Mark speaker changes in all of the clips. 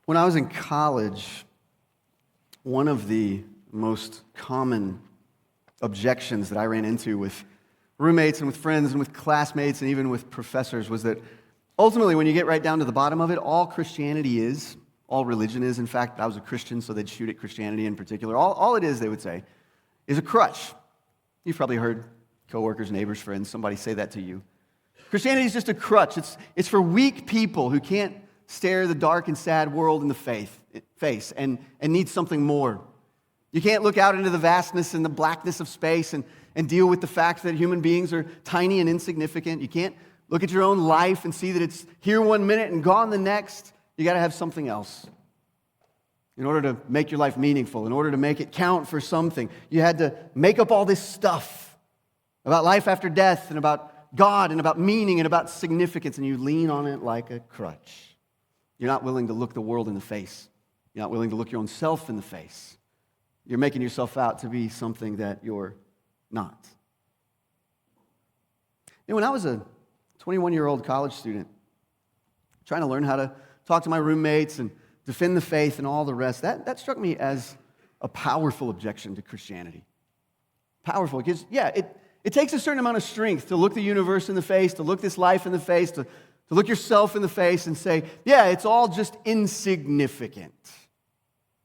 Speaker 1: When I was in college, one of the most common objections that I ran into with roommates and with friends and with classmates and even with professors was that ultimately, when you get right down to the bottom of it, all Christianity is, all religion is, in fact, I was a Christian, so they'd shoot at Christianity in particular. All it is, they would say, is a crutch. You've probably heard coworkers, neighbors, friends, somebody say that to you. Christianity is just a crutch. It's for weak people who can't stare the dark and sad world in the face and need something more. You can't look out into the vastness and the blackness of space and deal with the fact that human beings are tiny and insignificant. You can't look at your own life and see that it's here one minute and gone the next. You got to have something else. In order to make your life meaningful, in order to make it count for something, you had to make up all this stuff about life after death and about God and about meaning and about significance, and you lean on it like a crutch. You're not willing to look the world in the face. You're not willing to look your own self in the face. You're making yourself out to be something that you're not. And when I was a 21-year-old college student, trying to learn how to talk to my roommates and defend the faith and all the rest, that struck me as a powerful objection to Christianity. Powerful, because, it takes a certain amount of strength to look the universe in the face, to look this life in the face, to look yourself in the face and say, yeah, it's all just insignificant.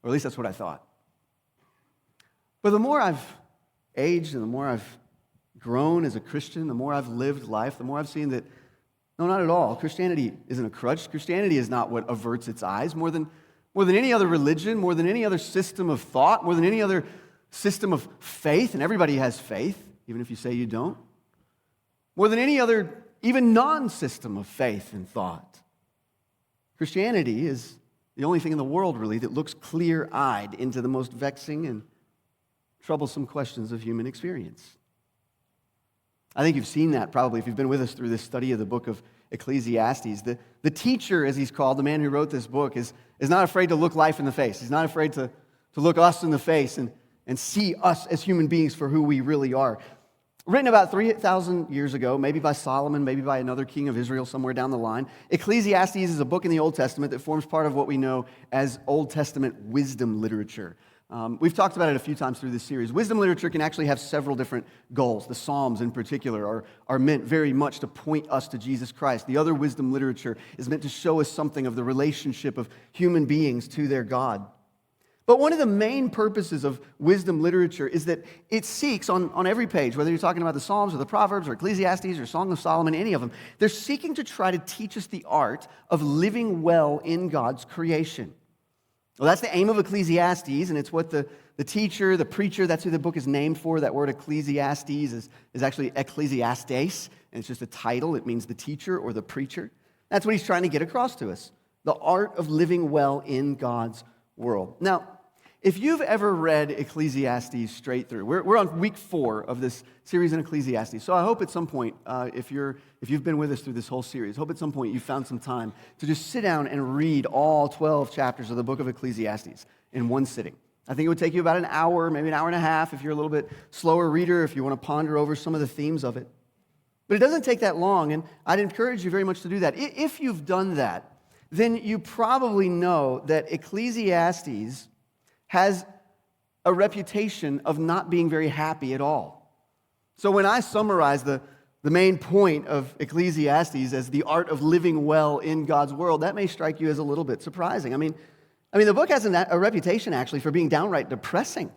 Speaker 1: Or at least that's what I thought. But the more I've aged and the more I've grown as a Christian, the more I've lived life, the more I've seen that, no, not at all. Christianity isn't a crutch. Christianity is not what averts its eyes. More than any other religion, more than any other system of thought, more than any other system of faith, and everybody has faith, even if you say you don't. More than any other, even non-system of faith and thought. Christianity is the only thing in the world, really, that looks clear-eyed into the most vexing and troublesome questions of human experience. I think you've seen that probably if you've been with us through this study of the book of Ecclesiastes. The teacher, as he's called, the man who wrote this book, is not afraid to look life in the face. He's not afraid to look us in the face and see us as human beings for who we really are. Written about 3,000 years ago, maybe by Solomon, maybe by another king of Israel somewhere down the line, Ecclesiastes is a book in the Old Testament that forms part of what we know as Old Testament wisdom literature. We've talked about it a few times through this series. Wisdom literature can actually have several different goals. The Psalms in particular are meant very much to point us to Jesus Christ. The other wisdom literature is meant to show us something of the relationship of human beings to their God. But one of the main purposes of wisdom literature is that it seeks on every page, whether you're talking about the Psalms or the Proverbs or Ecclesiastes or Song of Solomon, any of them, they're seeking to try to teach us the art of living well in God's creation. Well, that's the aim of Ecclesiastes, and it's what the teacher, the preacher, that's who the book is named for. That word Ecclesiastes is actually Ecclesiastes, and it's just a title. It means the teacher or the preacher. That's what he's trying to get across to us, the art of living well in God's world. Now, if you've ever read Ecclesiastes straight through, we're on week 4 of this series in Ecclesiastes, so I hope at some point, if you've been with us through this whole series, hope at some point you found some time to just sit down and read all 12 chapters of the book of Ecclesiastes in one sitting. I think it would take you about an hour, maybe an hour and a half if you're a little bit slower reader, if you want to ponder over some of the themes of it. But it doesn't take that long, and I'd encourage you very much to do that. If you've done that, then you probably know that Ecclesiastes has a reputation of not being very happy at all. So when I summarize the main point of Ecclesiastes as the art of living well in God's world, that may strike you as a little bit surprising. I mean, the book has a reputation, actually, for being downright depressing.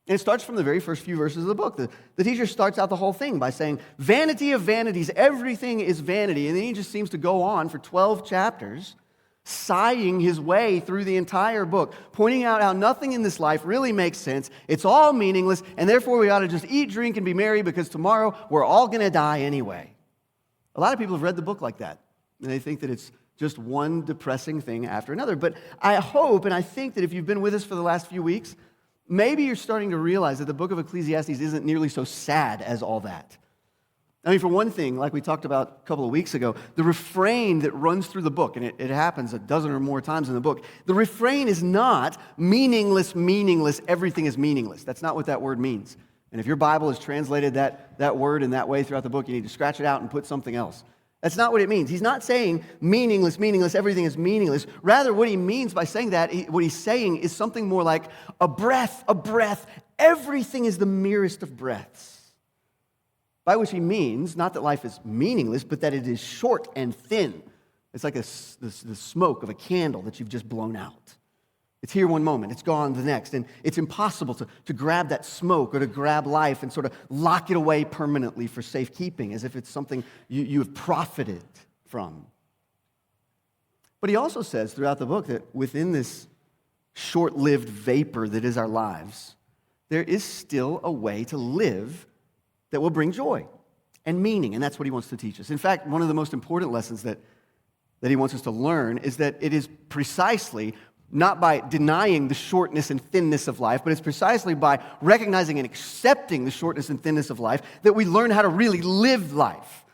Speaker 1: And it starts from the very first few verses of the book. The teacher starts out the whole thing by saying, vanity of vanities, everything is vanity. And then he just seems to go on for 12 chapters sighing his way through the entire book, pointing out how nothing in this life really makes sense. It's all meaningless, and therefore we ought to just eat, drink, and be merry because tomorrow we're all going to die anyway. A lot of people have read the book like that, and they think that it's just one depressing thing after another. But I hope and I think that if you've been with us for the last few weeks, maybe you're starting to realize that the book of Ecclesiastes isn't nearly so sad as all that. I mean, for one thing, like we talked about a couple of weeks ago, the refrain that runs through the book, and it happens a dozen or more times in the book, the refrain is not meaningless, everything is meaningless. That's not what that word means. And if your Bible has translated that word in that way throughout the book, you need to scratch it out and put something else. That's not what it means. He's not saying meaningless, meaningless, everything is meaningless. Rather, what he means by saying that, what he's saying is something more like a breath, everything is the merest of breaths. By which he means, not that life is meaningless, but that it is short and thin. It's like the smoke of a candle that you've just blown out. It's here one moment, it's gone the next, and it's impossible to grab that smoke or to grab life and sort of lock it away permanently for safekeeping, as if it's something you have profited from. But he also says throughout the book that within this short-lived vapor that is our lives, there is still a way to live that will bring joy and meaning, and that's what he wants to teach us. In fact, one of the most important lessons that he wants us to learn is that it is precisely not by denying the shortness and thinness of life, but it's precisely by recognizing and accepting the shortness and thinness of life that we learn how to really live life.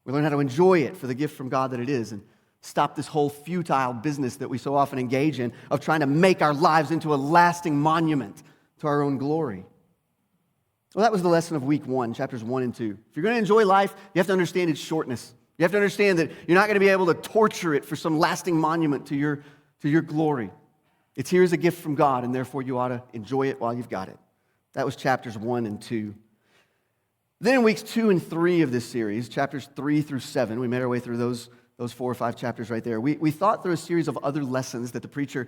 Speaker 1: We learn how to enjoy it for the gift from God that it is and stop this whole futile business that we so often engage in of trying to make our lives into a lasting monument to our own glory. Well, that was the lesson of week 1, chapters 1 and 2. If you're going to enjoy life, you have to understand its shortness. You have to understand that you're not going to be able to torture it for some lasting monument to your glory. It's here as a gift from God, and therefore you ought to enjoy it while you've got it. That was chapters 1 and 2. Then in weeks 2 and 3 of this series, chapters 3 through 7, we made our way through those 4 or 5 chapters right there. We thought through a series of other lessons that the preacher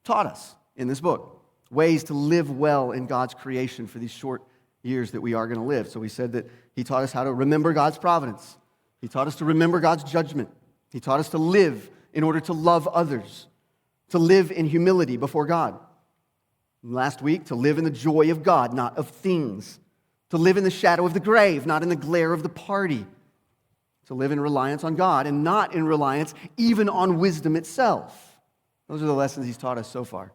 Speaker 1: taught us in this book, ways to live well in God's creation for these short years that we are going to live. So we said that he taught us how to remember God's providence. He taught us to remember God's judgment. He taught us to live in order to love others, to live in humility before God. And last week, to live in the joy of God, not of things. To live in the shadow of the grave, not in the glare of the party. To live in reliance on God and not in reliance even on wisdom itself. Those are the lessons he's taught us so far.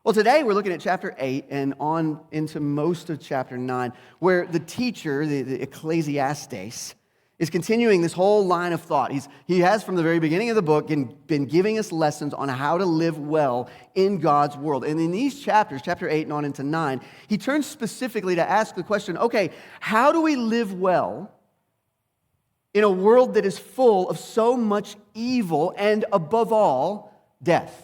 Speaker 1: Well, today we're looking at chapter 8 and on into most of chapter 9, where the teacher, the Ecclesiastes, is continuing this whole line of thought. He has, from the very beginning of the book, been giving us lessons on how to live well in God's world. And in these chapters, chapter 8 and on into 9, he turns specifically to ask the question, okay, how do we live well in a world that is full of so much evil and, above all, death?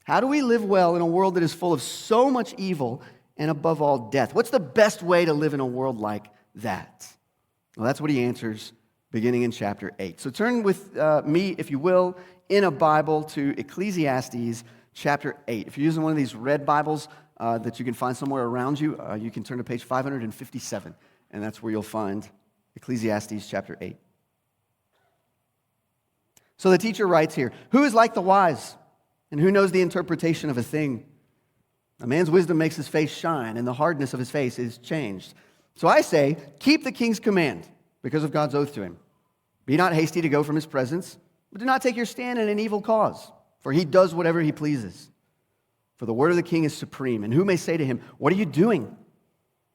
Speaker 1: How do we live well in a world that is full of so much evil and, above all, death? What's the best way to live in a world like that? Well, that's what he answers beginning in chapter 8. So turn with me, if you will, in a Bible to Ecclesiastes chapter 8. If you're using one of these red Bibles that you can find somewhere around you, you can turn to page 557, and that's where you'll find Ecclesiastes chapter 8. So the teacher writes here, "Who is like the wise, and who knows the interpretation of a thing? A man's wisdom makes his face shine, and the hardness of his face is changed. So I say, keep the king's command because of God's oath to him. Be not hasty to go from his presence, but do not take your stand in an evil cause, for he does whatever he pleases. For the word of the king is supreme, and who may say to him, what are you doing?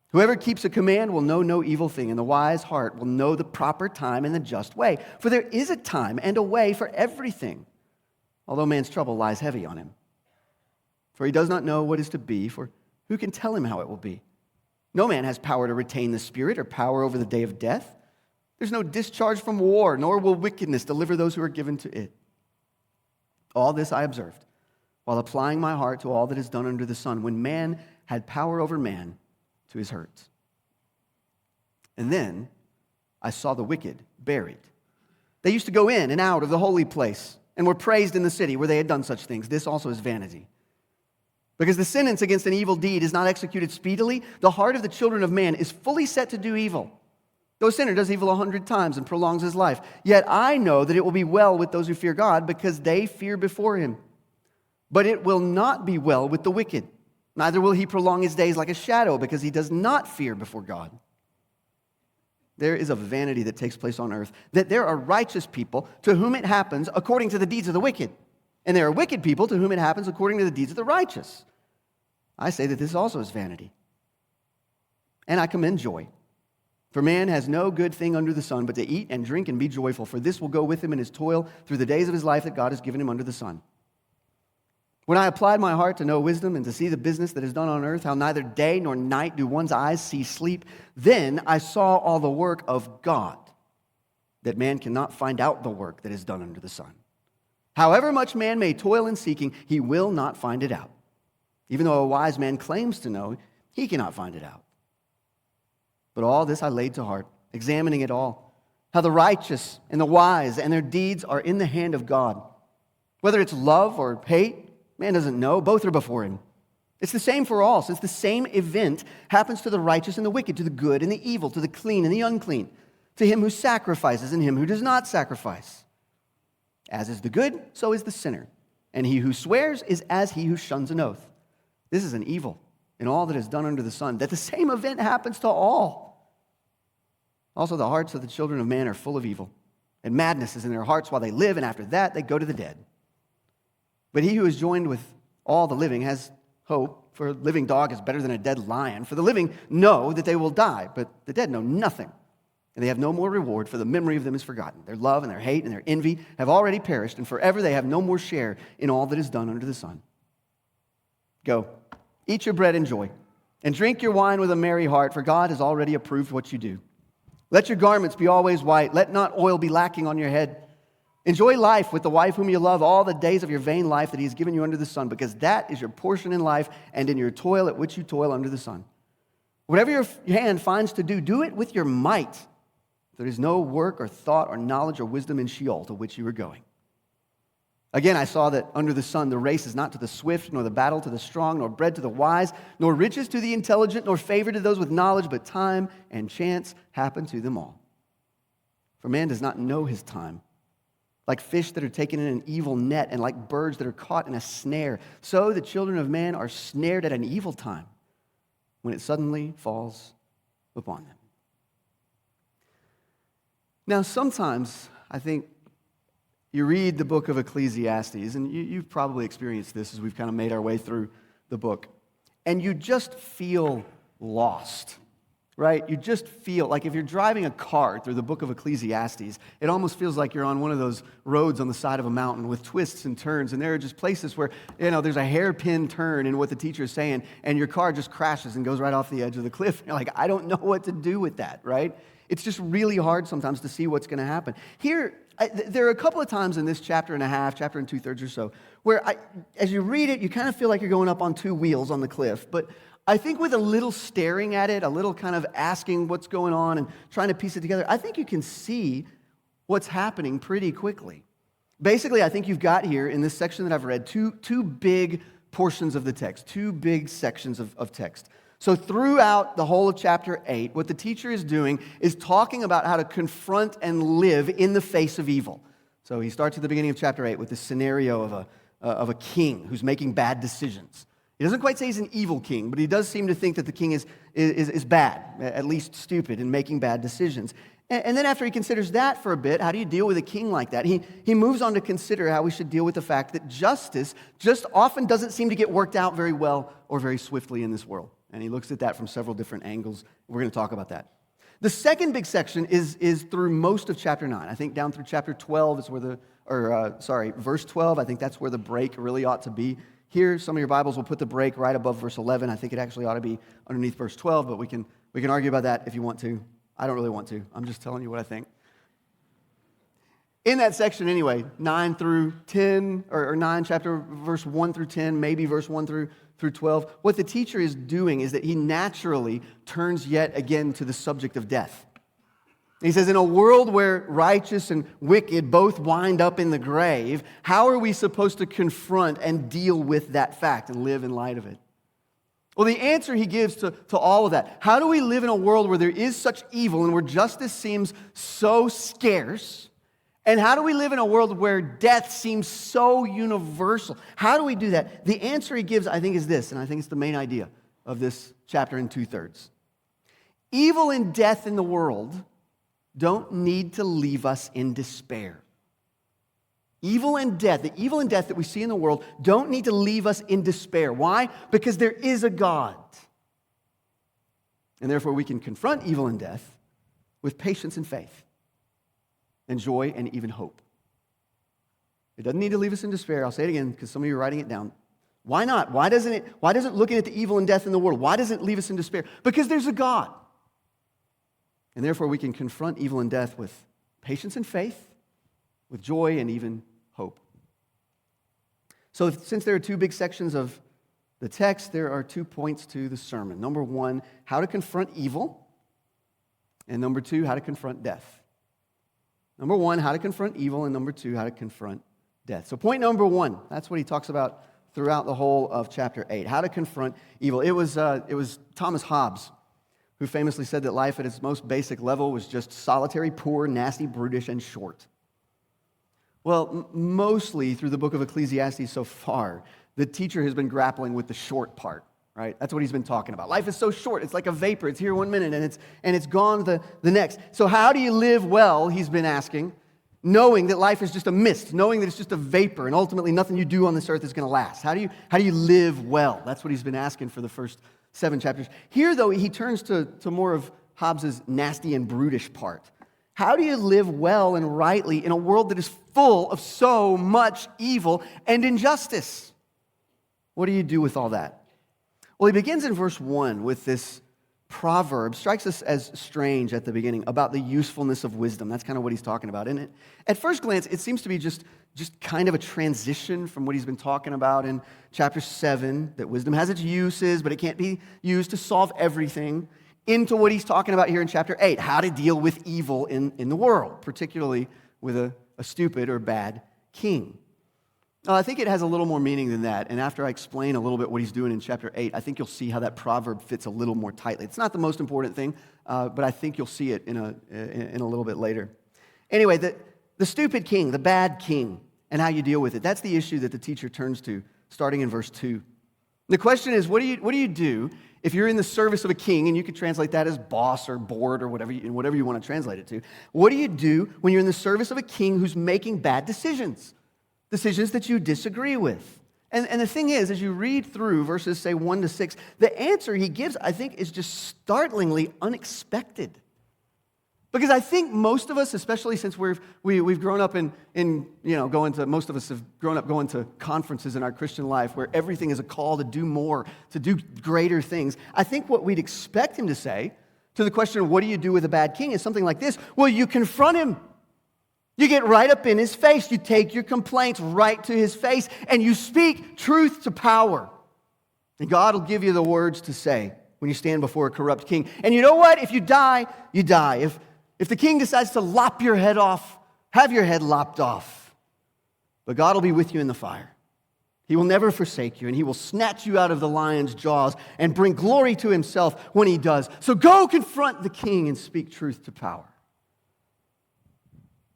Speaker 1: Whoever keeps a command will know no evil thing, and the wise heart will know the proper time and the just way. For there is a time and a way for everything, although man's trouble lies heavy on him. For he does not know what is to be, for who can tell him how it will be? No man has power to retain the spirit or power over the day of death. There's no discharge from war, nor will wickedness deliver those who are given to it. All this I observed, while applying my heart to all that is done under the sun, when man had power over man to his hurt. And then I saw the wicked buried. They used to go in and out of the holy place, and were praised in the city where they had done such things. This also is vanity. Because the sentence against an evil deed is not executed speedily, the heart of the children of man is fully set to do evil. Though a sinner does evil 100 times and prolongs his life, yet I know that it will be well with those who fear God, because they fear before him. But it will not be well with the wicked. Neither will he prolong his days like a shadow, because he does not fear before God. There is a vanity that takes place on earth, that there are righteous people to whom it happens according to the deeds of the wicked. And there are wicked people to whom it happens according to the deeds of the righteous. I say that this also is vanity. And I commend joy. For man has no good thing under the sun but to eat and drink and be joyful, for this will go with him in his toil through the days of his life that God has given him under the sun. When I applied my heart to know wisdom and to see the business that is done on earth, how neither day nor night do one's eyes see sleep, then I saw all the work of God, that man cannot find out the work that is done under the sun. However much man may toil in seeking, he will not find it out. Even though a wise man claims to know, he cannot find it out. But all this I laid to heart, examining it all, how the righteous and the wise and their deeds are in the hand of God. Whether it's love or hate, man doesn't know. Both are before him. It's the same for all, since the same event happens to the righteous and the wicked, to the good and the evil, to the clean and the unclean, to him who sacrifices and him who does not sacrifice. As is the good, so is the sinner. And he who swears is as he who shuns an oath. This is an evil in all that is done under the sun, that the same event happens to all. Also, the hearts of the children of man are full of evil, and madness is in their hearts while they live, and after that they go to the dead. But he who is joined with all the living has hope, for a living dog is better than a dead lion. For the living know that they will die, but the dead know nothing. And they have no more reward, for the memory of them is forgotten. Their love and their hate and their envy have already perished, and forever they have no more share in all that is done under the sun. Go, eat your bread and joy, and drink your wine with a merry heart, for God has already approved what you do. Let your garments be always white. Let not oil be lacking on your head. Enjoy life with the wife whom you love all the days of your vain life that he has given you under the sun, because that is your portion in life and in your toil at which you toil under the sun. Whatever your hand finds to do, do it with your might. There is no work or thought or knowledge or wisdom in Sheol to which you are going. Again, I saw that under the sun the race is not to the swift, nor the battle to the strong, nor bread to the wise, nor riches to the intelligent, nor favor to those with knowledge, but time and chance happen to them all. For man does not know his time. Like fish that are taken in an evil net, and like birds that are caught in a snare, so the children of man are snared at an evil time, when it suddenly falls upon them. Now, sometimes I think you read the book of Ecclesiastes, and you've probably experienced this as we've kind of made our way through the book, and you just feel lost, right? You just feel like if you're driving a car through the book of Ecclesiastes, it almost feels like you're on one of those roads on the side of a mountain with twists and turns, and there are just places where, there's a hairpin turn in what the teacher is saying, and your car just crashes and goes right off the edge of the cliff. You're like, I don't know what to do with that, right? It's just really hard sometimes to see what's going to happen. Here, there are a couple of times in this chapter and a half, chapter and 2/3 or so, where as you read it, you kind of feel like you're going up on two wheels on the cliff. But I think with a little staring at it, a little kind of asking what's going on and trying to piece it together, I think you can see what's happening pretty quickly. Basically, I think you've got here in this section that I've read two big portions of the text, two big sections of text. So throughout the whole of chapter 8, what the teacher is doing is talking about how to confront and live in the face of evil. So he starts at the beginning of chapter 8 with this scenario of a king who's making bad decisions. He doesn't quite say he's an evil king, but he does seem to think that the king is bad, at least stupid, in making bad decisions. And then after he considers that for a bit, how do you deal with a king like that? He moves on to consider how we should deal with the fact that justice just often doesn't seem to get worked out very well or very swiftly in this world. And he looks at that from several different angles. We're going to talk about that. The second big section is through most of chapter 9. I think down through chapter 12 is where verse 12. I think that's where the break really ought to be. Here, some of your Bibles will put the break right above verse 11. I think it actually ought to be underneath verse 12, but we can argue about that if you want to. I don't really want to. I'm just telling you what I think. In that section anyway, 9 through 10, or 9 chapter, verse 1 through 10, maybe verse 1 through 12, what the teacher is doing is that he naturally turns yet again to the subject of death. He says, in a world where righteous and wicked both wind up in the grave, how are we supposed to confront and deal with that fact and live in light of it? Well, the answer he gives to all of that, how do we live in a world where there is such evil and where justice seems so scarce? And how do we live in a world where death seems so universal? How do we do that? The answer he gives, I think, is this, and I think it's the main idea of this chapter in 2/3. Evil and death in the world don't need to leave us in despair. Evil and death, the evil and death that we see in the world don't need to leave us in despair. Why? Because there is a God. And therefore we can confront evil and death with patience and faith and joy and even hope. It doesn't need to leave us in despair. I'll say it again because some of you are writing it down. Why not? Why doesn't looking at the evil and death in the world, why doesn't it leave us in despair? Because there's a God. And therefore we can confront evil and death with patience and faith, with joy and even hope. So since there are two big sections of the text, there are 2 points to the sermon. Number one, how to confront evil. And number two, how to confront death. Number one, how to confront evil. And number two, how to confront death. So point number one, that's what he talks about throughout the whole of chapter 8, how to confront evil. It was Thomas Hobbes who famously said that life at its most basic level was just solitary, poor, nasty, brutish, and short. Well, mostly through the book of Ecclesiastes so far, the teacher has been grappling with the short part, right? That's what he's been talking about. Life is so short. It's like a vapor. It's here 1 minute and it's gone the next. So how do you live well, he's been asking, knowing that life is just a mist, knowing that it's just a vapor, and ultimately nothing you do on this earth is going to last? How do you live well? That's what he's been asking for the first 7 chapters. Here, though, he turns to more of Hobbes's nasty and brutish part. How do you live well and rightly in a world that is full of so much evil and injustice? What do you do with all that? Well, he begins in verse 1 with this proverb, strikes us as strange at the beginning, about the usefulness of wisdom. That's kind of what he's talking about. And at first glance, it seems to be just kind of a transition from what he's been talking about in chapter 7, that wisdom has its uses, but it can't be used to solve everything, into what he's talking about here in chapter 8, how to deal with evil in the world, particularly with a stupid or bad king. I think it has a little more meaning than that, and after I explain a little bit what he's doing in chapter 8, I think you'll see how that proverb fits a little more tightly. It's not the most important thing, but I think you'll see it in a little bit later. Anyway, the stupid king, the bad king, and how you deal with it, that's the issue that the teacher turns to, starting in verse 2. The question is, what do you do if you're in the service of a king, and you could translate that as boss or board or whatever you want to translate it to? What do you do when you're in the service of a king who's making bad decisions? Decisions that you disagree with. And the thing is, as you read through verses, say, 1 to 6, the answer he gives, I think, is just startlingly unexpected. Because I think most of us, especially since we've grown up most of us have grown up going to conferences in our Christian life where everything is a call to do more, to do greater things. I think what we'd expect him to say to the question of what do you do with a bad king is something like this. Well, you confront him. You get right up in his face. You take your complaints right to his face, and you speak truth to power. And God will give you the words to say when you stand before a corrupt king. And you know what? If you die, you die. If the king decides to lop your head off, have your head lopped off. But God will be with you in the fire. He will never forsake you, and he will snatch you out of the lion's jaws and bring glory to himself when he does. So go confront the king and speak truth to power.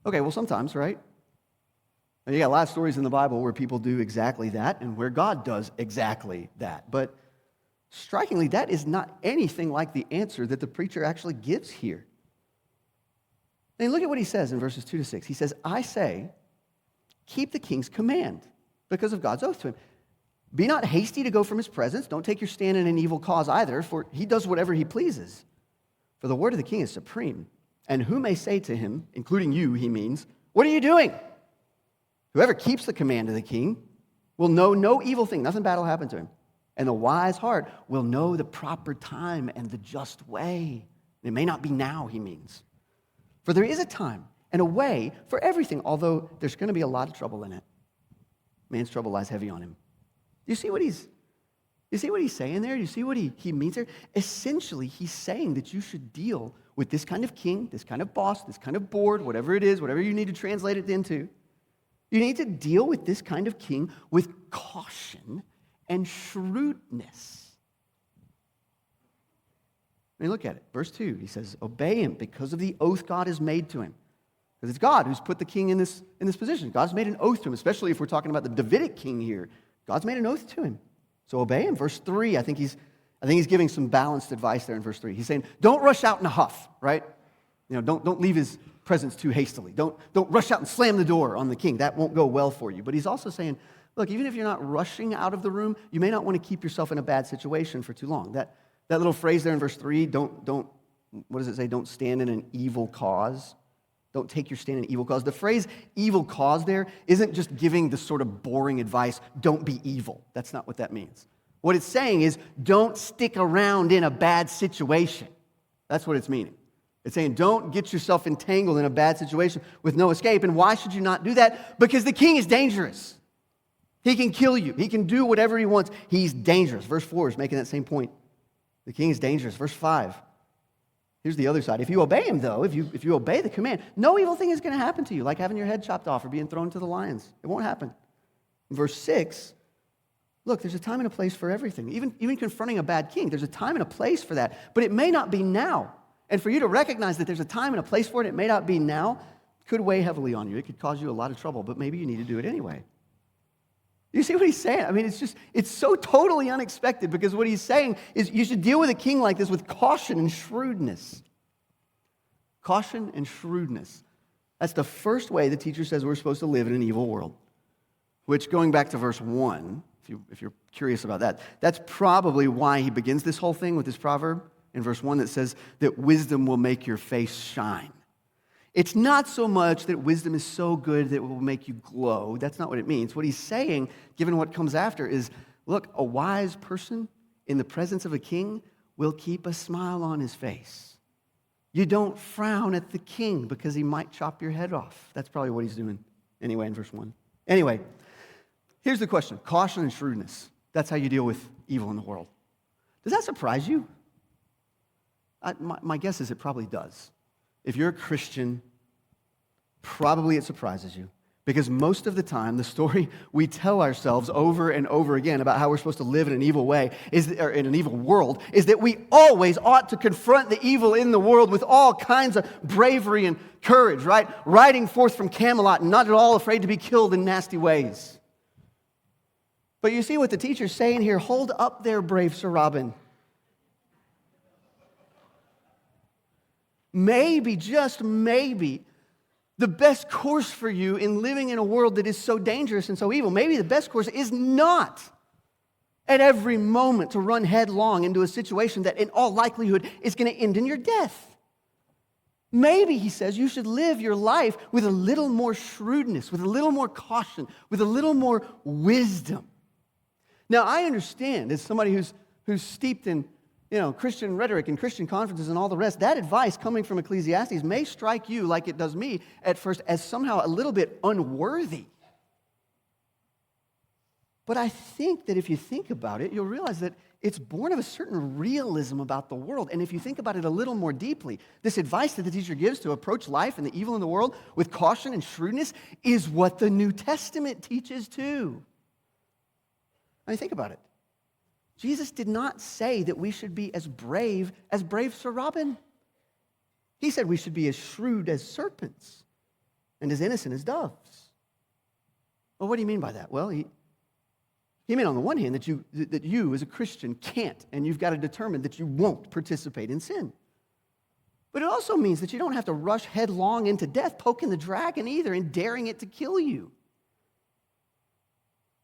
Speaker 1: Okay, well, sometimes, right? And you got a lot of stories in the Bible where people do exactly that and where God does exactly that. But strikingly, that is not anything like the answer that the preacher actually gives here. I mean, look at what he says in verses 2 to 6. He says, I say, keep the king's command because of God's oath to him. Be not hasty to go from his presence. Don't take your stand in an evil cause either, for he does whatever he pleases. For the word of the king is supreme. And who may say to him, including you, he means, what are you doing? Whoever keeps the command of the king will know no evil thing. Nothing bad will happen to him. And the wise heart will know the proper time and the just way. It may not be now, he means. For there is a time and a way for everything, although there's going to be a lot of trouble in it. Man's trouble lies heavy on him. Do you see what he's saying there? Do you see what he means there? Essentially, he's saying that you should deal with this kind of king, this kind of boss, this kind of board, whatever it is, whatever you need to translate it into. You need to deal with this kind of king with caution and shrewdness. I mean, look at it. Verse 2, he says, obey him because of the oath God has made to him. Because it's God who's put the king in this position. God's made an oath to him, especially if we're talking about the Davidic king here. God's made an oath to him. So obey him. Verse 3, I think he's giving some balanced advice there in verse 3. He's saying, don't rush out in a huff, right? Don't leave his presence too hastily. Don't rush out and slam the door on the king. That won't go well for you. But he's also saying, look, even if you're not rushing out of the room, you may not want to keep yourself in a bad situation for too long. That little phrase there in verse 3, what does it say? Don't stand in an evil cause. Don't take your stand in an evil cause. The phrase evil cause there isn't just giving the sort of boring advice, don't be evil. That's not what that means. What it's saying is don't stick around in a bad situation. That's what it's meaning. It's saying don't get yourself entangled in a bad situation with no escape. And why should you not do that? Because the king is dangerous. He can kill you. He can do whatever he wants. He's dangerous. Verse 4 is making that same point. The king is dangerous. Verse 5. Here's the other side. If you obey him, though, if you obey the command, no evil thing is going to happen to you, like having your head chopped off or being thrown to the lions. It won't happen. In verse 6, look, there's a time and a place for everything. Even confronting a bad king, there's a time and a place for that. But it may not be now. And for you to recognize that there's a time and a place for it, it may not be now, could weigh heavily on you. It could cause you a lot of trouble, but maybe you need to do it anyway. You see what he's saying? I mean, it's so totally unexpected, because what he's saying is you should deal with a king like this with caution and shrewdness. Caution and shrewdness. That's the first way the teacher says we're supposed to live in an evil world. Which, going back to verse 1, if you're curious about that, that's probably why he begins this whole thing with this proverb in verse 1 that says that wisdom will make your face shine. It's not so much that wisdom is so good that it will make you glow. That's not what it means. What he's saying, given what comes after, is, look, a wise person in the presence of a king will keep a smile on his face. You don't frown at the king because he might chop your head off. That's probably what he's doing anyway in verse 1. Anyway, here's the question. Caution and shrewdness. That's how you deal with evil in the world. Does that surprise you? My guess is it probably does. If you're a Christian, probably it surprises you. Because most of the time, the story we tell ourselves over and over again about how we're supposed to live in an evil way, or in an evil world, is that we always ought to confront the evil in the world with all kinds of bravery and courage, right? Riding forth from Camelot and not at all afraid to be killed in nasty ways. But you see what the teacher's saying here? Hold up there, brave Sir Robin. Maybe, just maybe, the best course for you in living in a world that is so dangerous and so evil, maybe the best course is not at every moment to run headlong into a situation that in all likelihood is going to end in your death. Maybe, he says, you should live your life with a little more shrewdness, with a little more caution, with a little more wisdom. Now, I understand, as somebody who's steeped in Christian rhetoric and Christian conferences and all the rest, that advice coming from Ecclesiastes may strike you, like it does me at first, as somehow a little bit unworthy. But I think that if you think about it, you'll realize that it's born of a certain realism about the world. And if you think about it a little more deeply, this advice that the teacher gives to approach life and the evil in the world with caution and shrewdness is what the New Testament teaches too. I mean, think about it. Jesus did not say that we should be as brave Sir Robin. He said we should be as shrewd as serpents and as innocent as doves. Well, what do you mean by that? Well, he meant on the one hand that you as a Christian can't, and you've got to determine that you won't participate in sin. But it also means that you don't have to rush headlong into death, poking the dragon either, and daring it to kill you.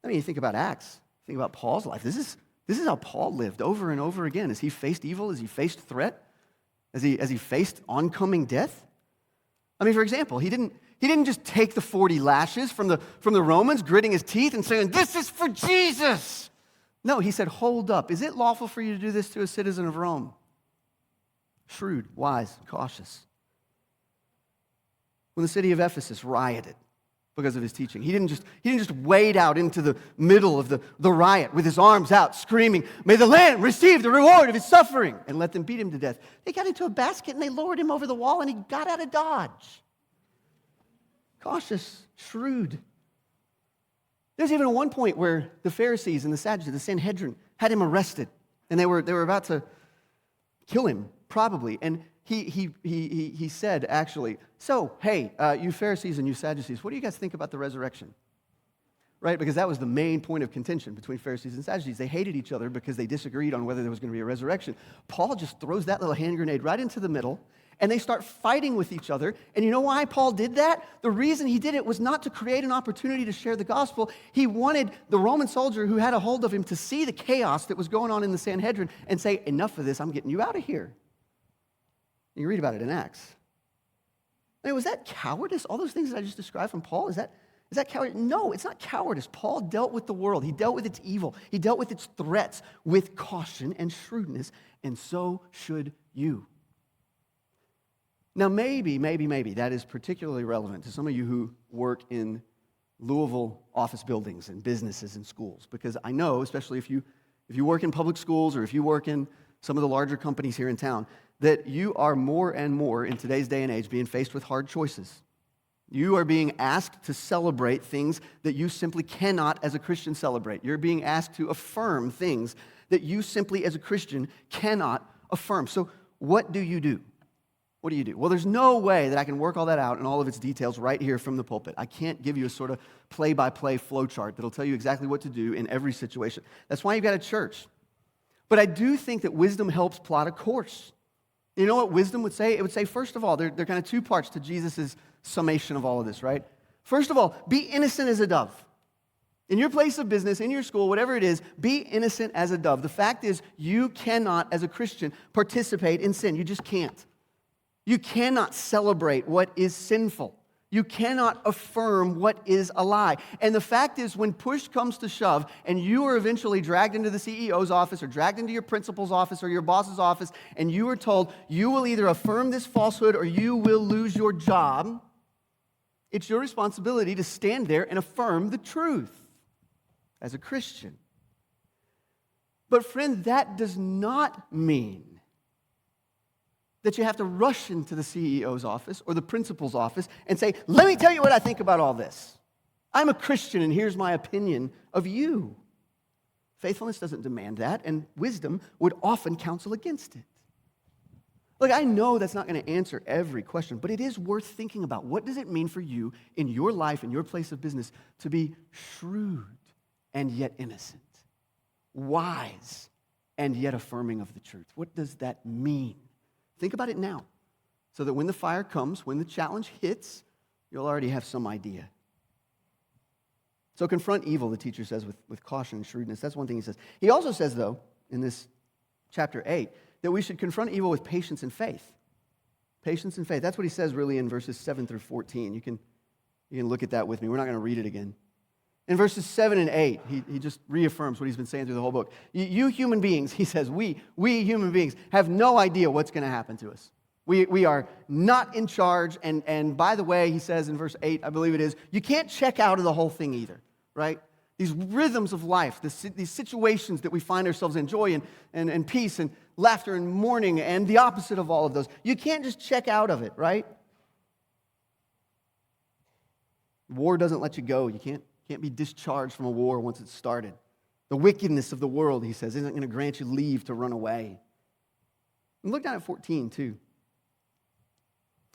Speaker 1: I mean, you think about Acts, think about Paul's life. This is how Paul lived over and over again. As he faced evil, as he faced threat, as he faced oncoming death. I mean, for example, he didn't just take the 40 lashes from the Romans, gritting his teeth and saying, "This is for Jesus." No, he said, "Hold up. Is it lawful for you to do this to a citizen of Rome?" Shrewd, wise, cautious. When the city of Ephesus rioted because of his teaching, he didn't just wade out into the middle of the riot with his arms out, screaming, "May the Lamb receive the reward of his suffering," and let them beat him to death. They got into a basket and they lowered him over the wall and he got out of Dodge. Cautious, shrewd. There's even one point where the Pharisees and the Sadducees, the Sanhedrin, had him arrested, and they were about to kill him, probably. And he said, actually, "So, hey, you Pharisees and you Sadducees, what do you guys think about the resurrection?" Right? Because that was the main point of contention between Pharisees and Sadducees. They hated each other because they disagreed on whether there was going to be a resurrection. Paul just throws that little hand grenade right into the middle, and they start fighting with each other. And you know why Paul did that? The reason he did it was not to create an opportunity to share the gospel. He wanted the Roman soldier who had a hold of him to see the chaos that was going on in the Sanhedrin and say, "Enough of this, I'm getting you out of here." And you read about it in Acts. I mean, was that cowardice? All those things that I just described from Paul, is that cowardice? No, it's not cowardice. Paul dealt with the world. He dealt with its evil. He dealt with its threats with caution and shrewdness, and so should you. Now, maybe that is particularly relevant to some of you who work in Louisville office buildings and businesses and schools, because I know, especially if you work in public schools or if you work in some of the larger companies here in town, that you are more and more in today's day and age being faced with hard choices. You are being asked to celebrate things that you simply cannot as a Christian celebrate. You're being asked to affirm things that you simply as a Christian cannot affirm. So what do you do? What do you do? Well, there's no way that I can work all that out in all of its details right here from the pulpit. I can't give you a sort of play-by-play flow chart that'll tell you exactly what to do in every situation. That's why you've got a church. But I do think that wisdom helps plot a course. You know what wisdom would say? It would say, first of all, there are kind of two parts to Jesus' summation of all of this, right? First of all, be innocent as a dove. In your place of business, in your school, whatever it is, be innocent as a dove. The fact is, you cannot, as a Christian, participate in sin. You just can't. You cannot celebrate what is sinful. You cannot affirm what is a lie. And the fact is, when push comes to shove, and you are eventually dragged into the CEO's office or dragged into your principal's office or your boss's office, and you are told you will either affirm this falsehood or you will lose your job, it's your responsibility to stand there and affirm the truth as a Christian. But friend, that does not mean that you have to rush into the CEO's office or the principal's office and say, let me tell you what I think about all this. I'm a Christian and here's my opinion of you. Faithfulness doesn't demand that, and wisdom would often counsel against it. Look, I know that's not going to answer every question, but it is worth thinking about. What does it mean for you in your life, in your place of business, to be shrewd and yet innocent, wise and yet affirming of the truth? What does that mean? Think about it now, so that when the fire comes, when the challenge hits, you'll already have some idea. So confront evil, the teacher says, with caution and shrewdness. That's one thing he says. He also says, though, in this chapter 8, that we should confront evil with patience and faith. Patience and faith. That's what he says really in verses 7 through 14. You can look at that with me. We're not going to read it again. In verses 7 and 8, he just reaffirms what he's been saying through the whole book. You human beings, he says, we human beings have no idea what's going to happen to us. We are not in charge. And by the way, he says in verse 8, I believe it is, you can't check out of the whole thing either, right? These rhythms of life, these situations that we find ourselves in, joy and peace and laughter and mourning and the opposite of all of those. You can't just check out of it, right? War doesn't let you go. You can't be discharged from a war once it's started. The wickedness of the world, he says, isn't going to grant you leave to run away. And look down at 14, too.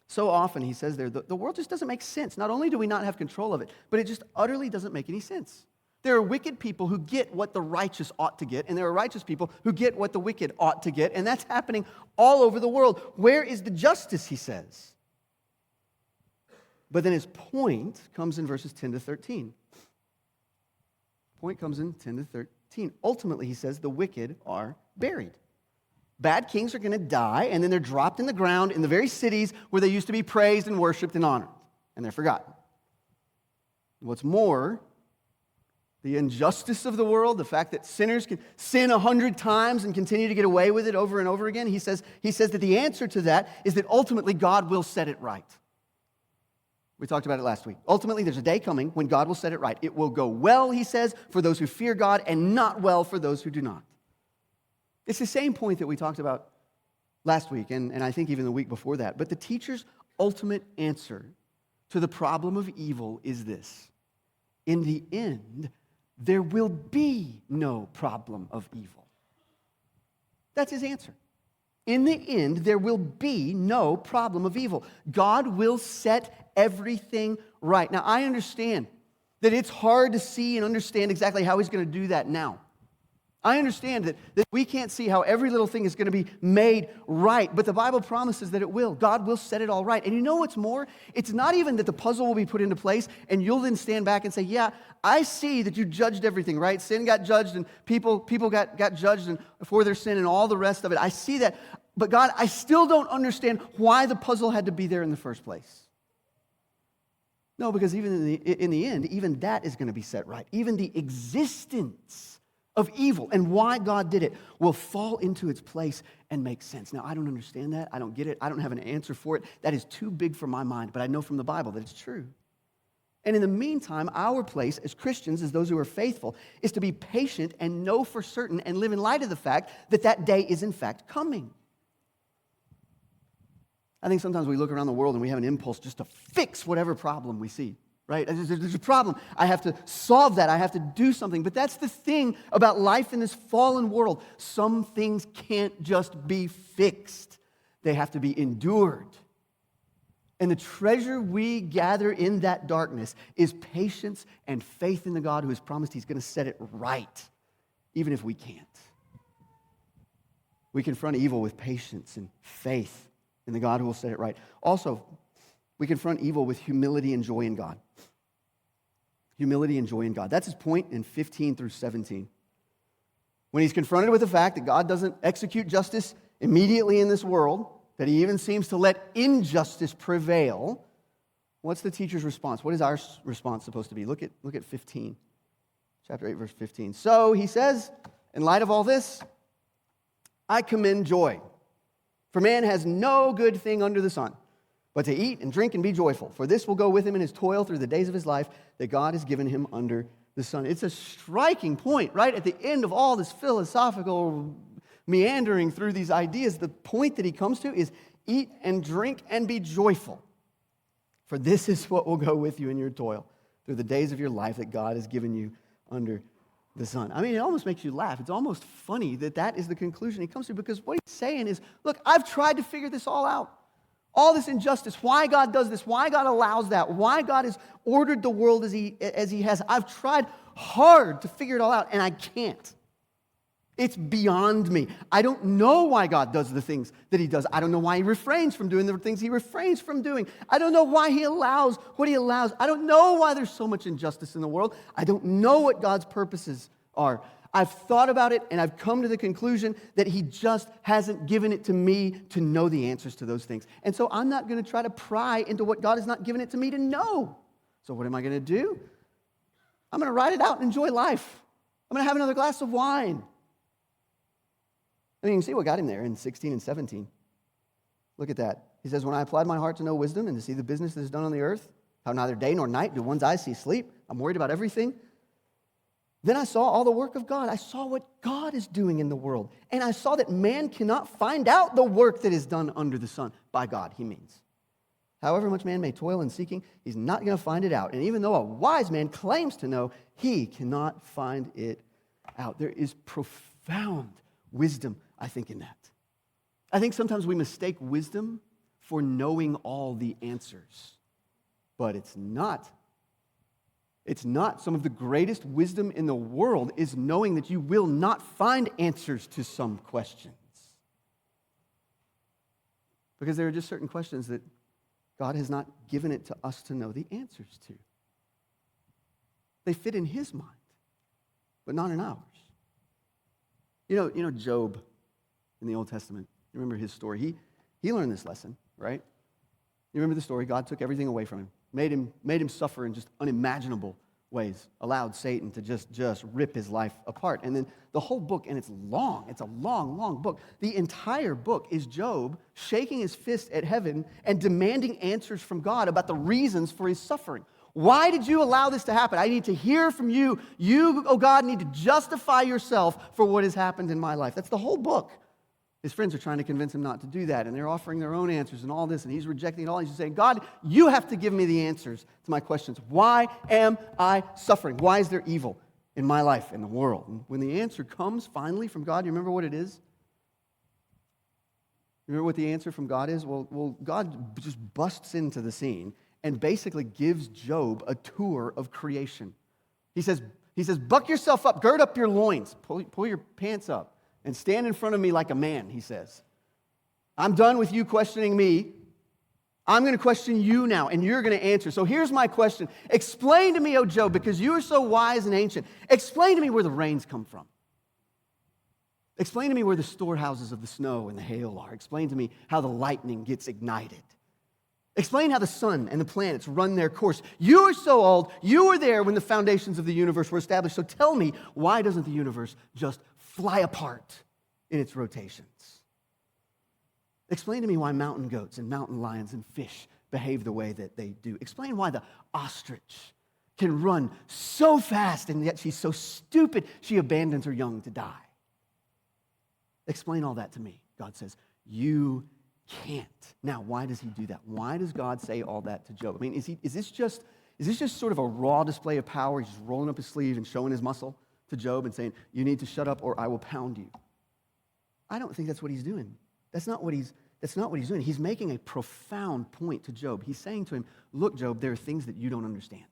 Speaker 1: So often, he says there, the world just doesn't make sense. Not only do we not have control of it, but it just utterly doesn't make any sense. There are wicked people who get what the righteous ought to get, and there are righteous people who get what the wicked ought to get, and that's happening all over the world. Where is the justice, he says? But then his point comes in verses 10 to 13. Point comes in 10 to 13. Ultimately, he says, the wicked are buried. Bad kings are going to die, and then they're dropped in the ground in the very cities where they used to be praised and worshiped and honored, and they're forgotten. What's more, the injustice of the world, the fact that sinners can sin 100 times and continue to get away with it over and over again, he says that the answer to that is that ultimately God will set it right. We talked about it last week. Ultimately, there's a day coming when God will set it right. It will go well, he says, for those who fear God, and not well for those who do not. It's the same point that we talked about last week, and I think even the week before that. But the teacher's ultimate answer to the problem of evil is this. In the end, there will be no problem of evil. That's his answer. In the end, there will be no problem of evil. God will set everything right. Now, I understand that it's hard to see and understand exactly how he's going to do that now. I understand that we can't see how every little thing is going to be made right, but the Bible promises that it will. God will set it all right. And you know what's more? It's not even that the puzzle will be put into place and you'll then stand back and say, yeah, I see that you judged everything, right? Sin got judged and people got judged for their sin and all the rest of it. I see that. But God, I still don't understand why the puzzle had to be there in the first place. No, because even in the end, even that is going to be set right. Even the existence of evil and why God did it will fall into its place and make sense. Now, I don't understand that. I don't get it. I don't have an answer for it. That is too big for my mind, but I know from the Bible that it's true. And in the meantime, our place as Christians, as those who are faithful, is to be patient and know for certain and live in light of the fact that that day is in fact coming. I think sometimes we look around the world and we have an impulse just to fix whatever problem we see, right? There's a problem. I have to solve that. I have to do something. But that's the thing about life in this fallen world. Some things can't just be fixed. They have to be endured. And the treasure we gather in that darkness is patience and faith in the God who has promised He's going to set it right, even if we can't. We confront evil with patience and faith in the God who will set it right. Also, we confront evil with humility and joy in God. Humility and joy in God. That's his point in 15 through 17. When he's confronted with the fact that God doesn't execute justice immediately in this world, that he even seems to let injustice prevail, what's the teacher's response? What is our response supposed to be? Look at 15. Chapter 8, verse 15. So he says, in light of all this, I commend joy. For man has no good thing under the sun, but to eat and drink and be joyful. For this will go with him in his toil through the days of his life that God has given him under the sun. It's a striking point, right? At the end of all this philosophical meandering through these ideas, the point that he comes to is eat and drink and be joyful. For this is what will go with you in your toil through the days of your life that God has given you under the sun. I mean, it almost makes you laugh. It's almost funny that that is the conclusion he comes to, because what he's saying is, look, I've tried to figure this all out. All this injustice, why God does this, why God allows that, why God has ordered the world as he has. I've tried hard to figure it all out, and I can't. It's beyond me. I don't know why God does the things that he does. I don't know why he refrains from doing the things he refrains from doing. I don't know why he allows what he allows. I don't know why there's so much injustice in the world. I don't know what God's purposes are. I've thought about it, and I've come to the conclusion that he just hasn't given it to me to know the answers to those things. And so I'm not going to try to pry into what God has not given it to me to know. So what am I going to do? I'm going to ride it out and enjoy life. I'm going to have another glass of wine. I mean, you can see what got him there in 16 and 17. Look at that. He says, when I applied my heart to know wisdom and to see the business that is done on the earth, how neither day nor night do one's eyes see sleep. I'm worried about everything. Then I saw all the work of God. I saw what God is doing in the world. And I saw that man cannot find out the work that is done under the sun. By God, he means. However much man may toil in seeking, he's not going to find it out. And even though a wise man claims to know, he cannot find it out. There is profound wisdom, I think, in that. I think sometimes we mistake wisdom for knowing all the answers. But it's not. It's not. Some of the greatest wisdom in the world is knowing that you will not find answers to some questions. Because there are just certain questions that God has not given it to us to know the answers to. They fit in his mind, but not in ours. You know Job in the Old Testament. You remember his story? He learned this lesson, right? You remember the story? God took everything away from him, made him suffer in just unimaginable ways, allowed Satan to just rip his life apart. And then the whole book, and it's a long, long book. The entire book is Job shaking his fist at heaven and demanding answers from God about the reasons for his suffering. Why did you allow this to happen? I need to hear from you. You, oh God, need to justify yourself for what has happened in my life. That's the whole book. His friends are trying to convince him not to do that, and they're offering their own answers and all this, and he's rejecting it all. He's saying, God, you have to give me the answers to my questions. Why am I suffering? Why is there evil in my life, in the world? And when the answer comes finally from God, you remember what it is? You remember what the answer from God is? Well, God just busts into the scene and basically gives Job a tour of creation. He says, buck yourself up, gird up your loins, pull your pants up, and stand in front of me like a man, he says. I'm done with you questioning me. I'm going to question you now, and you're going to answer. So here's my question. Explain to me, O Job, because you are so wise and ancient, explain to me where the rains come from. Explain to me where the storehouses of the snow and the hail are. Explain to me how the lightning gets ignited. Explain how the sun and the planets run their course. You are so old. You were there when the foundations of the universe were established. So tell me, why doesn't the universe just fly apart in its rotations? Explain to me why mountain goats and mountain lions and fish behave the way that they do. Explain why the ostrich can run so fast and yet she's so stupid she abandons her young to die. Explain all that to me, God says. You can't. Now, why does he do that? Why does God say all that to Job? I mean, is this just sort of a raw display of power? He's just rolling up his sleeve and showing his muscle to Job and saying, you need to shut up or I will pound you. I don't think that's what he's doing. That's not what he's doing. He's making a profound point to Job. He's saying to him, look, Job, there are things that you don't understand.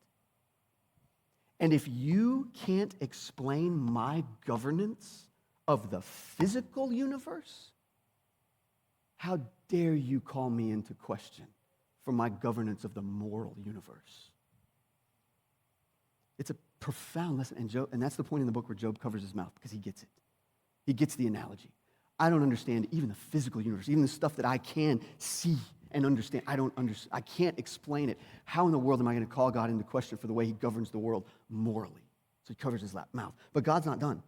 Speaker 1: And if you can't explain my governance of the physical universe, how dare you call me into question for my governance of the moral universe? It's a profound lesson, and that's the point in the book where Job covers his mouth, because he gets it. He gets the analogy. I don't understand even the physical universe, even the stuff that I can see and understand. I can't explain it. How in the world am I going to call God into question for the way he governs the world morally? So he covers his mouth. But God's not done.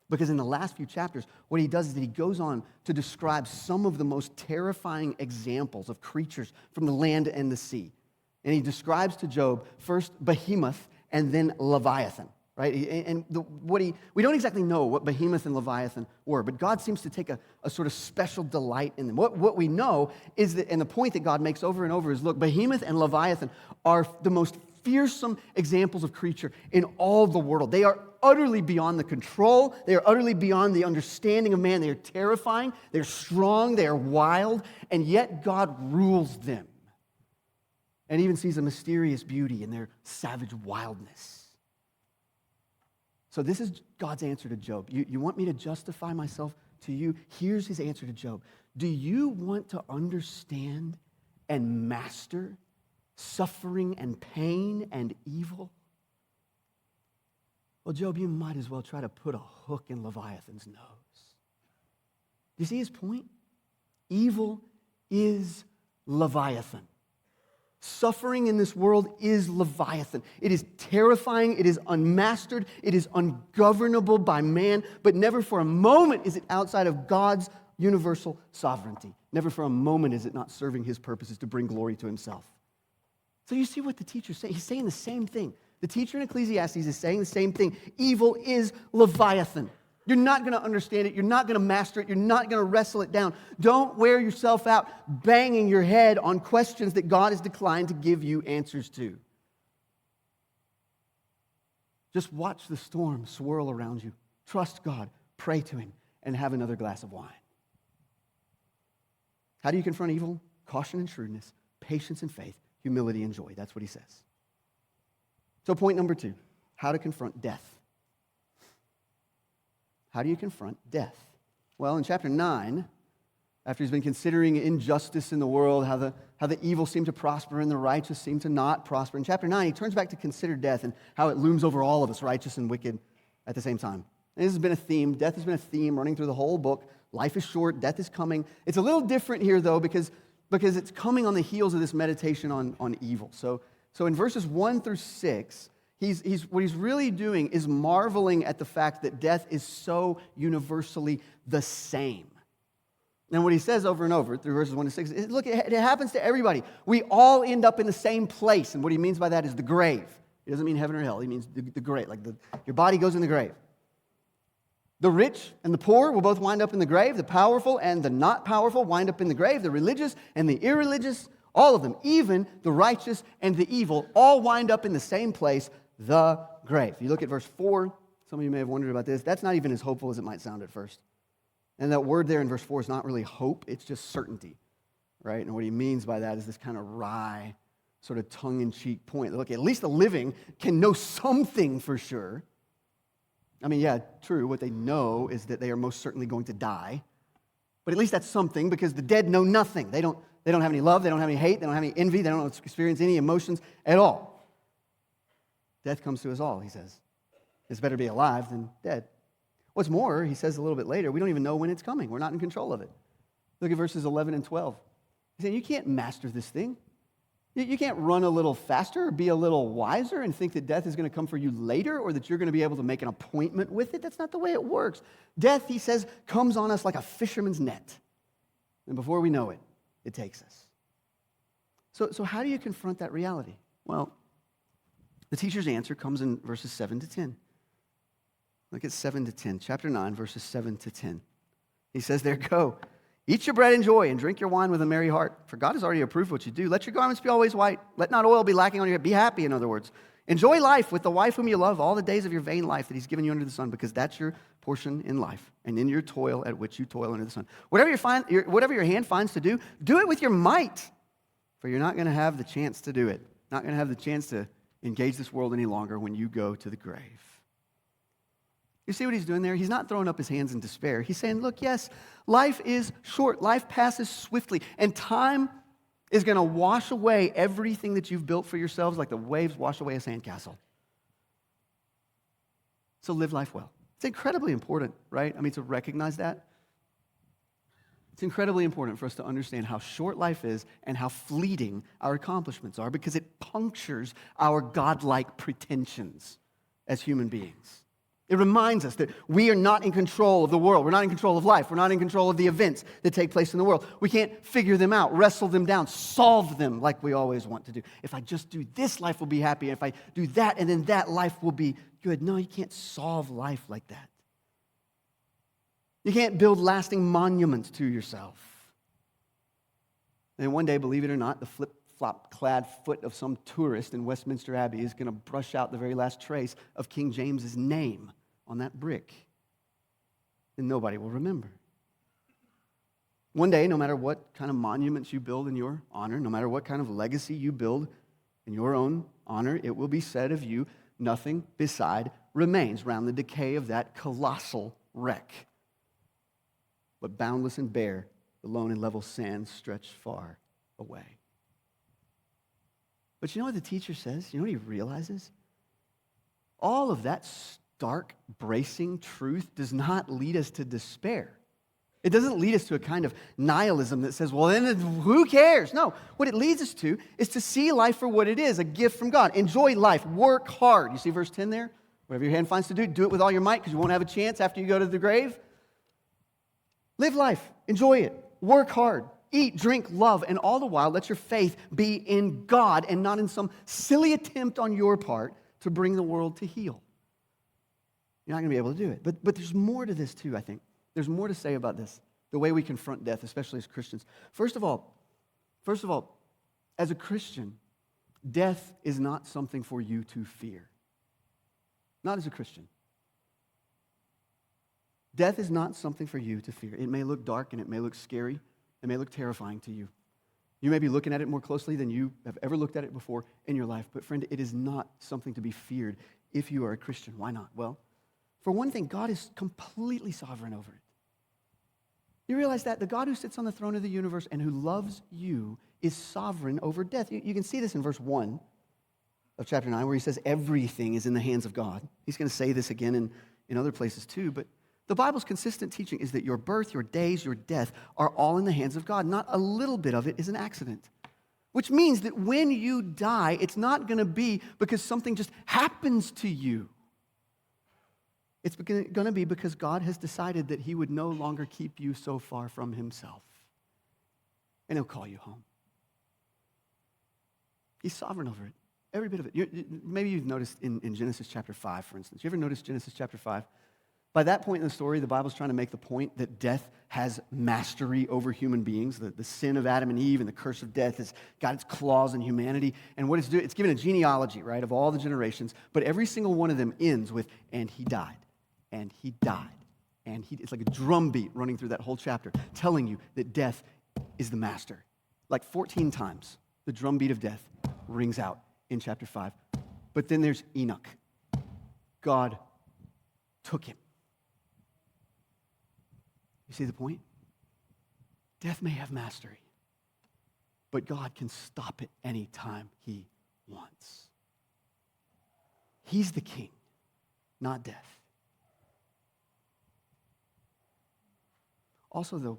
Speaker 1: Because in the last few chapters, what he does is that he goes on to describe some of the most terrifying examples of creatures from the land and the sea. And he describes to Job first Behemoth and then Leviathan, right? And we don't exactly know what Behemoth and Leviathan were, but God seems to take a sort of special delight in them. What we know is that, and the point that God makes over and over is, look, Behemoth and Leviathan are the most fearsome examples of creature in all the world. They are utterly beyond the control. They are utterly beyond the understanding of man. They are terrifying. They're strong. They are wild. And yet God rules them and even sees a mysterious beauty in their savage wildness. So this is God's answer to Job. You want me to justify myself to you? Here's his answer to Job. Do you want to understand and master suffering and pain and evil? Well, Job, you might as well try to put a hook in Leviathan's nose. Do you see his point? Evil is Leviathan. Suffering in this world is Leviathan. It is terrifying, it is unmastered, it is ungovernable by man, but never for a moment is it outside of God's universal sovereignty. Never for a moment is it not serving his purposes to bring glory to himself. So you see what the teacher's saying. He's saying the same thing. The teacher in Ecclesiastes is saying the same thing. Evil is Leviathan. You're not going to understand it. You're not going to master it. You're not going to wrestle it down. Don't wear yourself out banging your head on questions that God has declined to give you answers to. Just watch the storm swirl around you. Trust God. Pray to him. And have another glass of wine. How do you confront evil? Caution and shrewdness, patience and faith, humility and joy. That's what he says. So point number 2, how to confront death. How do you confront death? Well, in chapter 9, after he's been considering injustice in the world, how the evil seem to prosper and the righteous seem to not prosper, in chapter 9, he turns back to consider death and how it looms over all of us, righteous and wicked, at the same time. And this has been a theme. Death has been a theme running through the whole book. Life is short. Death is coming. It's a little different here, though, because it's coming on the heels of this meditation on evil. So in verses 1 through 6, what he's really doing is marveling at the fact that death is so universally the same. And what he says over and over through verses 1 to 6 is, look, it happens to everybody. We all end up in the same place. And what he means by that is the grave. He doesn't mean heaven or hell. He means the grave, like your body goes in the grave. The rich and the poor will both wind up in the grave. The powerful and the not powerful wind up in the grave. The religious and the irreligious, all of them, even the righteous and the evil, all wind up in the same place, the grave. If you look at verse 4, some of you may have wondered about this. That's not even as hopeful as it might sound at first. And that word there in verse 4 is not really hope, it's just certainty, right? And what he means by that is this kind of wry, sort of tongue-in-cheek point. Look, at least the living can know something for sure. I mean, yeah, true. What they know is that they are most certainly going to die. But at least that's something, because the dead know nothing. They don't have any love. They don't have any hate. They don't have any envy. They don't experience any emotions at all. Death comes to us all, he says. It's better to be alive than dead. What's more, he says a little bit later, we don't even know when it's coming. We're not in control of it. Look at verses 11 and 12. He's saying, you can't master this thing. You can't run a little faster or be a little wiser and think that death is going to come for you later or that you're going to be able to make an appointment with it. That's not the way it works. Death, he says, comes on us like a fisherman's net. And before we know it, it takes us. So how do you confront that reality? Well, the teacher's answer comes in verses 7 to 10. Look at 7 to 10, chapter 9, verses 7 to 10. He says there, go, eat your bread in joy and drink your wine with a merry heart, for God has already approved what you do. Let your garments be always white. Let not oil be lacking on your head. Be happy, in other words. Enjoy life with the wife whom you love all the days of your vain life that he's given you under the sun, because that's your portion in life and in your toil at which you toil under the sun. Whatever your hand finds to do it with your might, for you're not going to have the chance to do it. Not going to have the chance to engage this world any longer when you go to the grave. You see what he's doing there? He's not throwing up his hands in despair. He's saying, look, yes, life is short. Life passes swiftly. And time is going to wash away everything that you've built for yourselves like the waves wash away a sandcastle. So live life well. It's incredibly important, right? I mean, to recognize that. It's incredibly important for us to understand how short life is and how fleeting our accomplishments are, because it punctures our godlike pretensions as human beings. It reminds us that we are not in control of the world. We're not in control of life. We're not in control of the events that take place in the world. We can't figure them out, wrestle them down, solve them like we always want to do. If I just do this, life will be happy. If I do that, and then that, life will be good. No, you can't solve life like that. You can't build lasting monuments to yourself. And one day, believe it or not, the flip-flop-clad foot of some tourist in Westminster Abbey is going to brush out the very last trace of King James's name on that brick. And nobody will remember. One day, no matter what kind of monuments you build in your honor, no matter what kind of legacy you build in your own honor, it will be said of you, nothing beside remains round the decay of that colossal wreck. But boundless and bare, the lone and level sands stretch far away. But you know what the teacher says? You know what he realizes? All of that stark, bracing truth does not lead us to despair. It doesn't lead us to a kind of nihilism that says, well, then who cares? No, what it leads us to is to see life for what it is, a gift from God. Enjoy life. Work hard. You see verse 10 there? Whatever your hand finds to do it with all your might, because you won't have a chance after you go to the grave. Live life. Enjoy it. Work hard. Eat, drink, love, and all the while let your faith be in God and not in some silly attempt on your part to bring the world to heel. You're not going to be able to do it. But there's more to this too, I think. There's more to say about this, the way we confront death, especially as Christians. First of all, as a Christian, death is not something for you to fear. Not as a Christian. Death is not something for you to fear. It may look dark and it may look scary. It may look terrifying to you. You may be looking at it more closely than you have ever looked at it before in your life. But friend, it is not something to be feared if you are a Christian. Why not? Well, for one thing, God is completely sovereign over it. You realize that? The God who sits on the throne of the universe and who loves you is sovereign over death. You can see this in verse 1 of chapter 9 where he says everything is in the hands of God. He's going to say this again in other places too, but the Bible's consistent teaching is that your birth, your days, your death are all in the hands of God. Not a little bit of it is an accident. Which means that when you die, it's not going to be because something just happens to you. It's going to be because God has decided that he would no longer keep you so far from himself. And he'll call you home. He's sovereign over it. Every bit of it. Maybe you've noticed in Genesis chapter 5, for instance. You ever noticed Genesis chapter 5? By that point in the story, the Bible's trying to make the point that death has mastery over human beings. The sin of Adam and Eve and the curse of death has got its claws in humanity. And what it's doing, it's given a genealogy, right, of all the generations. But every single one of them ends with, and he died, and he died. And it's like a drumbeat running through that whole chapter, telling you that death is the master. Like 14 times, the drumbeat of death rings out in chapter 5. But then there's Enoch. God took him. You see the point? Death may have mastery, but God can stop it anytime he wants. He's the king, not death. Also, though,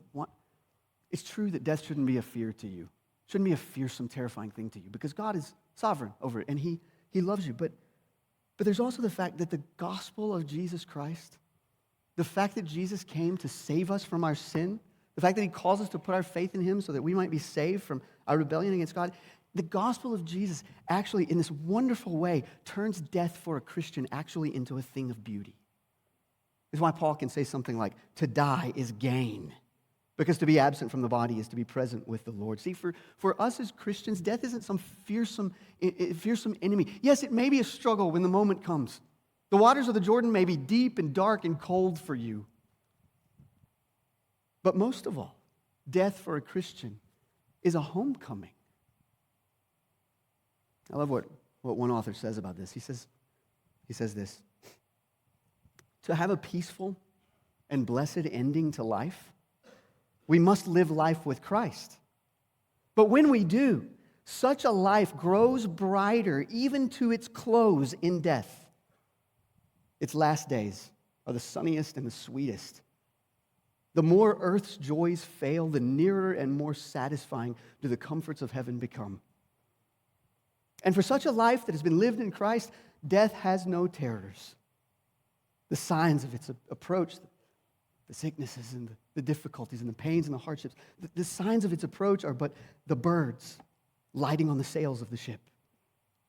Speaker 1: it's true that death shouldn't be a fear to you. shouldn't be a fearsome, terrifying thing to you because God is sovereign over it and He loves you. But there's also the fact that the gospel of Jesus Christ, the fact that Jesus came to save us from our sin, the fact that He calls us to put our faith in Him so that we might be saved from our rebellion against God, the gospel of Jesus actually, in this wonderful way, turns death for a Christian actually into a thing of beauty. This is why Paul can say something like, to die is gain, because to be absent from the body is to be present with the Lord. See, for us as Christians, death isn't some fearsome enemy. Yes, it may be a struggle when the moment comes. The waters of the Jordan may be deep and dark and cold for you. But most of all, death for a Christian is a homecoming. I love what one author says about this. He says this, to have a peaceful and blessed ending to life, we must live life with Christ. But when we do, such a life grows brighter even to its close in death. Its last days are the sunniest and the sweetest. The more earth's joys fail, the nearer and more satisfying do the comforts of heaven become. And for such a life that has been lived in Christ, death has no terrors. The signs of its approach, the sicknesses and the difficulties and the pains and the hardships, the signs of its approach are but the birds lighting on the sails of the ship,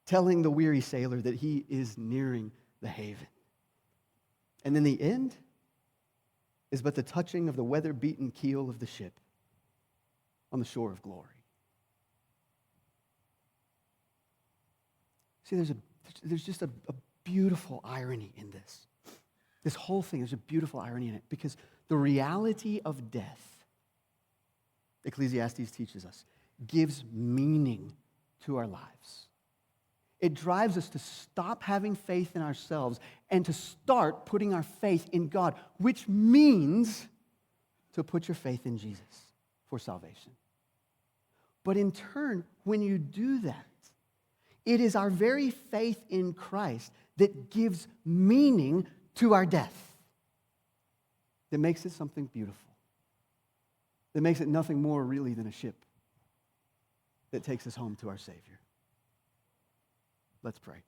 Speaker 1: telling the weary sailor that he is nearing the haven. And then the end is but the touching of the weather-beaten keel of the ship on the shore of glory. See, there's just a beautiful irony in this. This whole thing, there's a beautiful irony in it because the reality of death, Ecclesiastes teaches us, gives meaning to our lives. It drives us to stop having faith in ourselves and to start putting our faith in God, which means to put your faith in Jesus for salvation. But in turn, when you do that, it is our very faith in Christ that gives meaning to our death, that makes it something beautiful, that makes it nothing more really than a ship that takes us home to our Savior. Let's pray.